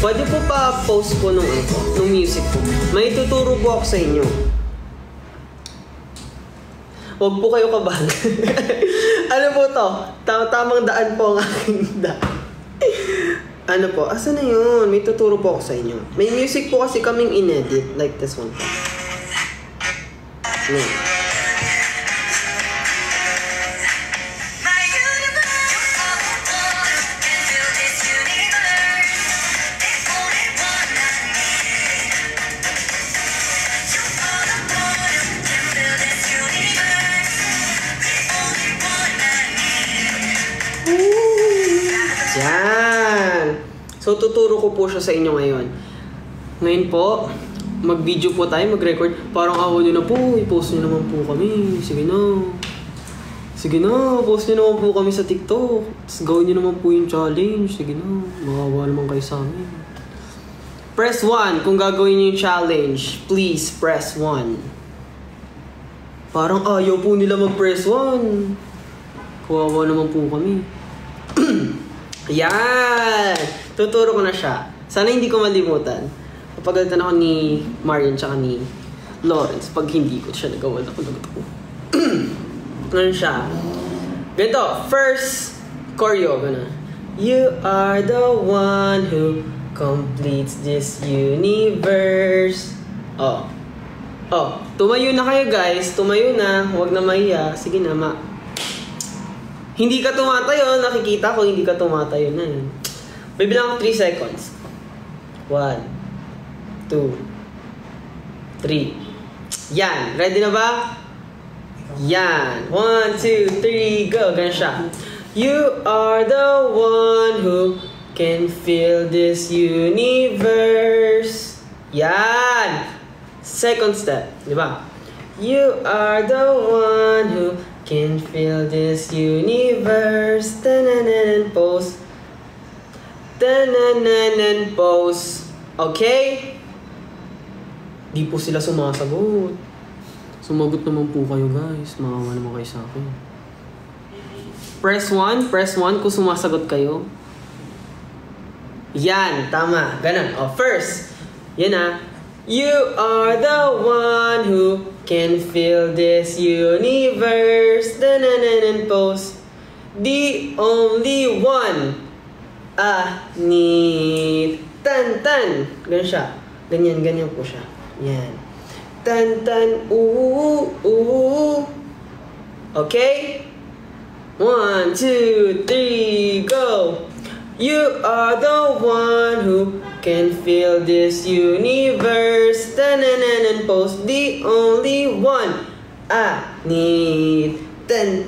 Pwede po pa post po nung music po. May tuturo po ako sa inyo. Huwag po kayo kabahan. Ano po to? Tamang daan po ang aking daan. Ano po? Asa na yun? May tuturo po ako sa inyo. May music po kasi kaming inedit. Like this one po. Yan. So, tuturo ko po siya sa inyo ngayon. Ngayon po, mag-video po tayo, mag-record. Parang awa nyo na po, i-post nyo naman po kami. Sige na. Sige na, post nyo naman po kami sa TikTok. Tapos gawin nyo naman po yung challenge. Sige na, makawa naman kayo sa amin. Press 1 kung gagawin nyo yung challenge. Please, press 1. Parang ayaw po nila mag-press 1. Kawawa naman po kami. Yan! Tuturo ko na siya. Sana hindi ko malimutan. Papagalitan ako ni Marian tsaka ni Lawrence pag hindi ko siya nagawa. Ako. Ganun siya. Ganito. First choreo. Ganun. You are the one who completes this universe. Oh. Oh. Tumayo na kayo guys. Tumayo na. Huwag na mahiya. Sige na Hindi ka tumatayo, nakikita ko hindi ka tumatayo na yun. Bibilang ko 3 seconds. 1, 2, 3. Yan. Ready na ba? Yan. 1, 2, 3, go. Ganun siya. You are the one who can feel this universe. Yan. Second step. Diba? You are the one who can feel this universe. Tananan pose. Tananan pose. Okay? Di po sila sumasagot. Sumagot naman po kayo guys. Makawa naman kayo sa akin. Press 1. Press 1 kung sumasagot kayo. Yan. Tama. Ganun. Oh, first. Yan ah. You are the one who can feel this universe. Danananan pose. The only one. Need. Tan. Ganyan siya. Ganyan po siya. Yan. Tan. Okay? 1, 2, 3, go! You are the one who can feel this universe. Tanananan pose. The only one I need. Tan.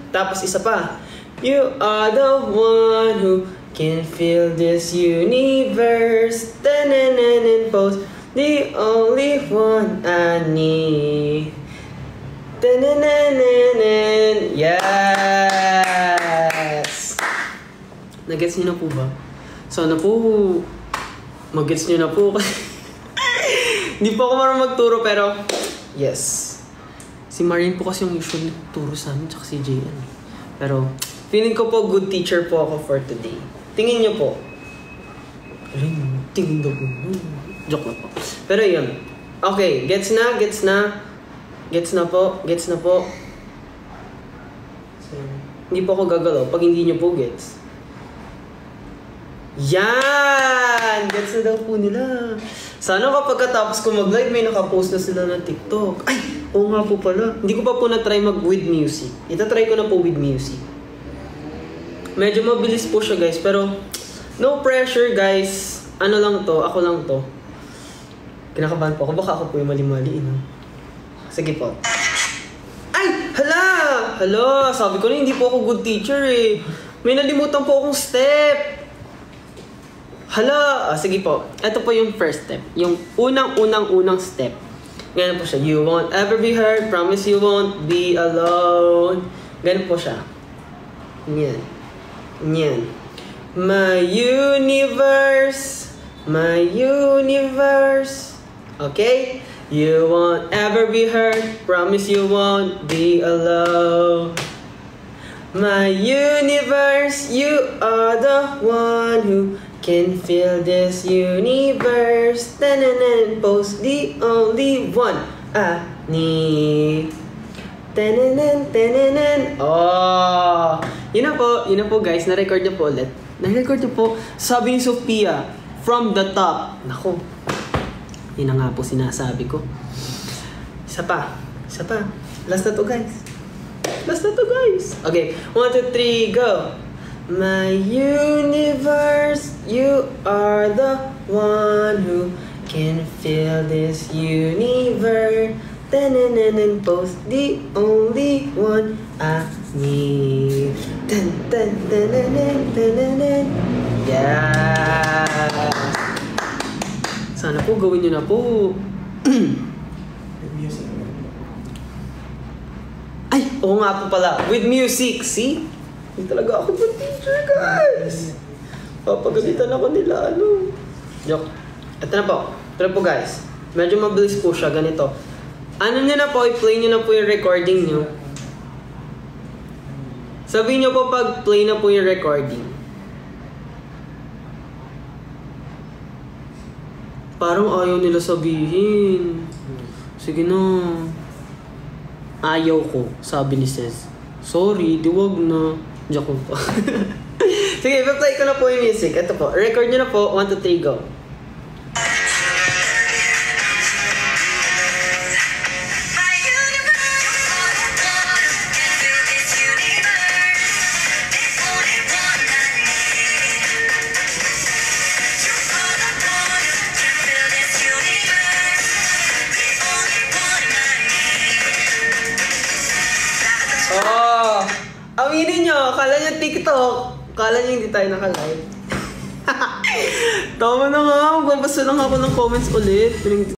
Tapos isa pa. You are the one who can feel this universe. Tanananan pose. The only one I need. Tanananan. Yes! Nag-gets nyo na po ba? Sana po, mag-gets nyo na po. Hindi po ako marunong magturo pero, yes. Si Marian po kasi yung usually turo sa amin, tsaka si JN. Pero, feeling ko po good teacher po ako for today. Tingin nyo po. Tingin daw po. Joke na po. Pero yun. Okay, gets na. Gets na po. So, hindi po ako gagalaw pag hindi nyo po gets. Yan! Gets na daw po nila. Sana kapag katapos ko mag-live, may nakapost na sila ng TikTok. Ay! Oo nga po pala. Hindi ko pa po na-try mag-with music. Itatry ko na po with music. Medyo mabilis po siya guys. Pero, no pressure guys. Ano lang to? Ako lang to. Kinakabahan po ako. Baka ako po yung mali-mali. No? Sige po. Ay! Hala! Sabi ko na hindi po ako good teacher eh. May nalimutan po akong step. Hala! Sige po. Ito po yung first step. Yung unang step. Ganun po siya. You won't ever be hurt. Promise you won't be alone. Ganun po siya. Yan. My universe. Okay? You won't ever be hurt. Promise you won't be alone. My universe, you are the one who can fill this universe. Tananan, post the only one I need. Tananan, tananan. Oh, yun na po guys, na-record niyo po ulit. Na-record niyo po, sabi ni Sophia, from the top. Nako, yun na nga po sinasabi ko. Isa pa. Last na to guys. Okay, 1, 2, 3, go. My universe, you are the one who can fill this universe. Tanananan, post the only one I need. Tan tan tananan tananan. Yeah. Sana po gawin niyo na po. Ay, oo nga po pala. With music, see? Hindi talaga ako po teacher, guys. Papagalitan ako nila, ano. Joke. Ito na po guys. Medyo mabilis po siya, ganito. Ano nyo na po, i-play nyo na po yung recording nyo. Sabihin nyo po pag play na po yung recording. Parang ayaw nila sabihin. Sige na. Ayaw ko, sabi ni Cez. Sorry, diwag na. Joke po. Sige, i-play ko na po yung music. Ito po, record nyo na po. 1, 2, 3, go. Oh, aminin nyo, kala nyo TikTok. Kala nyo hindi tayo naka-live. Tama na nga, magbabasa lang ako ng comments ulit.